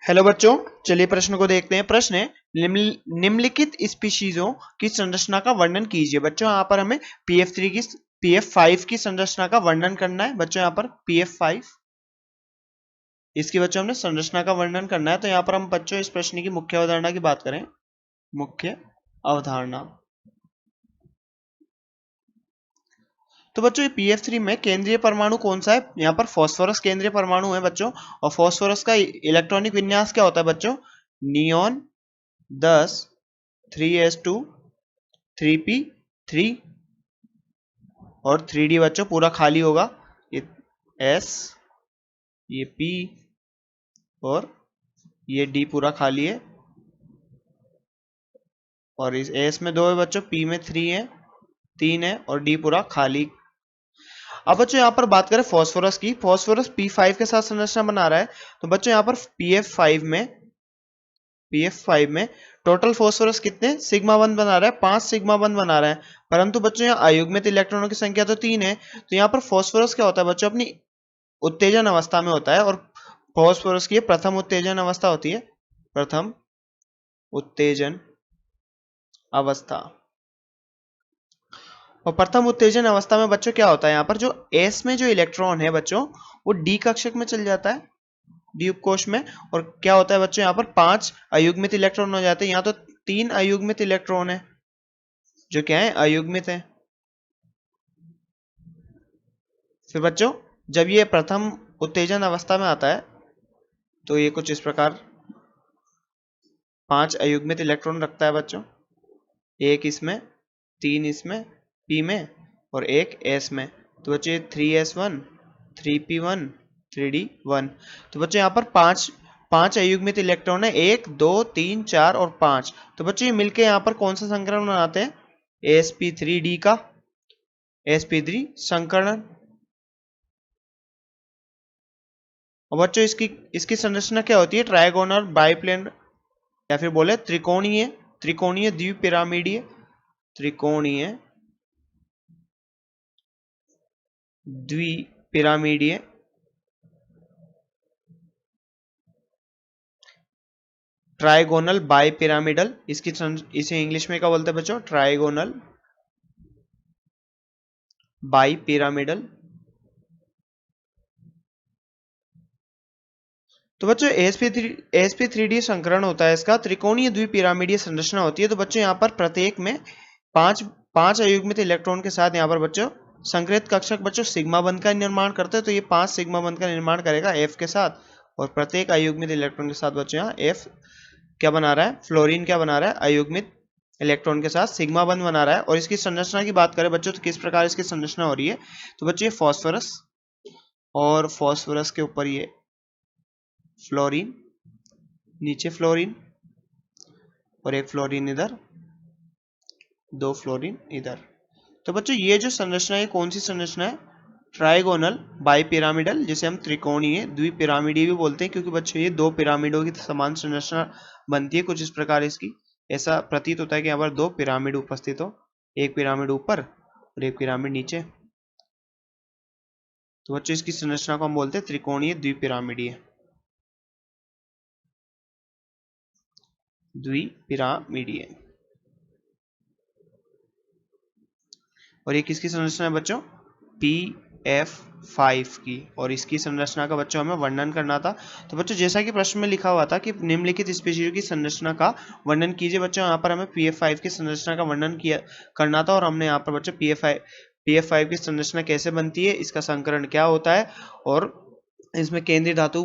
Hello बच्चों, चलिए प्रश्न को देखते हैं। प्रश्न है निम्नलिखित स्पीशीजों की संरचना का वर्णन कीजिए। बच्चों यहाँ पर हमें पीएफ5 की संरचना का वर्णन करना है। बच्चों यहाँ पर पीएफ5 इसकी बच्चों हमने संरचना का वर्णन करना है। तो यहाँ पर हम बच्चों इस प्रश्न की मुख्य अवधारणा की बात करें। मुख्य अवधारणा, तो बच्चों ये पीएफ3 में केंद्रीय परमाणु कौन सा है? यहाँ पर फास्फोरस केंद्रीय परमाणु है बच्चों। और फास्फोरस का इलेक्ट्रॉनिक विन्यास क्या होता है बच्चों? नियॉन 10 3s2 3p3 और 3d बच्चों पूरा खाली होगा। ये s, ये p और ये d पूरा खाली है। और इस s में 2 है बच्चों, p में 3 है, 3 है और d पूरा खाली। अब बच्चों यहाँ पर बात करें फास्फोरस की। फास्फोरस p5 के साथ संरचना बना रहा है। तो बच्चों यहाँ पर pf5 में टोटल फास्फोरस कितने सिग्मा 1 बना रहा है? 5 सिग्मा 1 बना रहा है। परंतु बच्चों यहाँ अयुग्मित इलेक्ट्रॉनों की संख्या तो 3 है। तो यहाँ पर फास्फोरस क्या होता है बच्चों? अपनी उत्तेजन अवस्था में होता है। और फास्फोरस की प्रथम उत्तेजन अवस्था होती है, प्रथम उत्तेजन अवस्था। और प्रथम उत्तेजन अवस्था में बच्चों क्या होता है? यहाँ पर जो एस में जो इलेक्ट्रॉन है बच्चों, वो डी कक्षक में चल जाता है, डी उपकोष में। और क्या होता है बच्चों? यहाँ पर 5 अयुग्मित इलेक्ट्रॉन हो जाते हैं। यहाँ तो 3 अयुग्मित इलेक्ट्रॉन है जो क्या है? अयुग्मित है। फिर बच्चों जब ये प्रथम उत्तेजन अवस्था में आता है तो ये कुछ इस प्रकार 5 अयुग्मित इलेक्ट्रॉन रखता है बच्चों। एक इसमें, 3 इसमें p में और एक s में। तो बच्चों 3s1 3p1 3d1। तो बच्चों यहाँ पर पांच अयुग्मित इलेक्ट्रॉन है, 1 2 3 4 और 5। तो बच्चों ये मिलके यहाँ पर कौन सा संकरण बनाते हैं? sp3d का sp3 संकरण। और बच्चों इसकी संरचना क्या होती है? ट्राइगोनल बाइप्लेन, या फिर बोले त्रिकोणीय द्विपिरामिडीय, त्रिकोणीय द्विपिरामिडीय ट्राइगोनल बाइपिरामिडल। इसे इंग्लिश में क्या बोलते हैं बच्चों? Trigonal bipyramidal. तो बच्चों sp3d संकरण होता है इसका, त्रिकोणीय द्विपिरामिडीय संरचना होती है। तो बच्चों यहाँ पर प्रत्येक में पांच अयुग्मित इलेक्ट्रॉन के साथ यहाँ पर बच्चों संकृत कक्षक बच्चों सिग्मा बंध का निर्माण करते हैं। तो ये 5 सिग्मा बंध का निर्माण करेगा f के साथ। और प्रत्येक अयुग्मित इलेक्ट्रॉन के साथ बच्चों यहाँ f क्या बना रहा है? फ्लोरीन क्या बना रहा है? अयुग्मित इलेक्ट्रॉन के साथ सिग्मा बंध बना रहा है। और इसकी संरचना की बात करें बच्चों तो किस प्रकार इसकी संरचना हो रही है? तो बच्चों ये फास्फोरस और फास्फोरस के ऊपर ये फ्लोरीन, नीचे फ्लोरीन और एक फ्लोरीन इधर, 2 फ्लोरीन इधर। तो बच्चों ये जो संरचना है कौन सी संरचना है? ट्राइगोनल बाइपिरामिडल, जिसे हम त्रिकोणीय द्विपिरामिडीय भी बोलते हैं, क्योंकि बच्चों ये 2 पिरामिडों की समान संरचना बनती है कुछ इस प्रकार। इसकी ऐसा प्रतीत होता है कि यहाँ पर 2 पिरामिड उपस्थित हो, एक पिरामिड ऊपर और एक पिरामिड नीचे। तो बच्चों इसकी संरचना को हम बोलते हैं त्रिकोणीय द्विपिरामिडीय, द्विपिरामिडीय। और ये किसकी संरचना है बच्चों? pf5 की। और इसकी संरचना का बच्चों हमें वर्णन करना था। तो बच्चों जैसा कि प्रश्न में लिखा हुआ था कि निम्नलिखित स्पीशीज की संरचना का वर्णन कीजिए। बच्चों यहाँ पर हमें pf5 की संरचना का वर्णन करना था। और हमने यहाँ पर बच्चों pf5 की संरचना कैसे बनती है, इसका संकरण क्या होता है और इसमें केंद्रीय धातु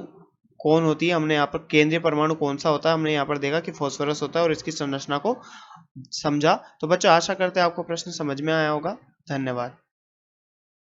कौन होती है, हमने यहाँ पर केंद्रीय परमाणु कौन सा होता है, हमने यहाँ पर देखा कि फास्फोरस होता है और इसकी संरचना को समझा। तो बच्चों आशा करते हैं आपको प्रश्न समझ में आया होगा। धन्यवाद।